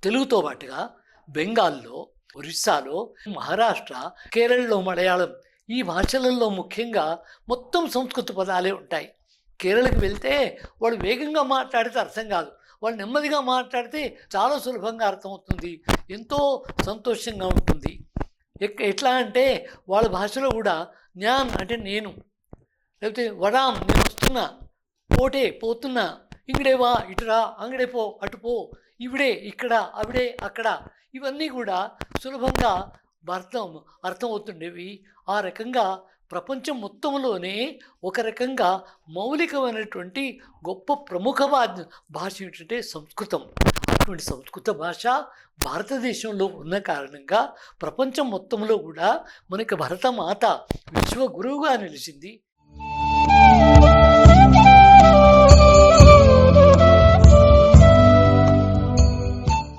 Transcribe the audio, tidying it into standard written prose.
తెలుగుతో పాటుగా బెంగాల్లో, ఒరిస్సాలో, మహారాష్ట్ర, కేరళలో మలయాళం ఈ భాషలలో ముఖ్యంగా మొత్తం సంస్కృత పదాలే ఉంటాయి. కేరళకి వెళ్తే వాళ్ళు వేగంగా మాట్లాడితే అర్థం కాదు. వాళ్ళు నెమ్మదిగా మాట్లాడితే చాలా సులభంగా అర్థమవుతుంది. ఎంతో సంతోషంగా ఉంటుంది. ఎట్లా అంటే వాళ్ళ భాషలో కూడా జ్ఞాన్ అంటే నేను, లేకపోతే వడాం నేను వస్తున్నా, పోటే పోతున్నా, ఇంగడే వా ఇటురా, అంగడే పో అటు పో, ఇవిడే ఇక్కడ, అవిడే అక్కడ, ఇవన్నీ కూడా సులభంగా అర్థమవుతుండేవి. ఆ రకంగా ప్రపంచం మొత్తంలోనే ఒక రకంగా మౌలికమైనటువంటి గొప్ప ప్రముఖ భాష ఏంటంటే సంస్కృతం. అటువంటి సంస్కృత భాష భారతదేశంలో ఉన్న కారణంగా ప్రపంచం మొత్తంలో కూడా మనకి భరతమాత విశ్వ గురువుగా నిలిచింది.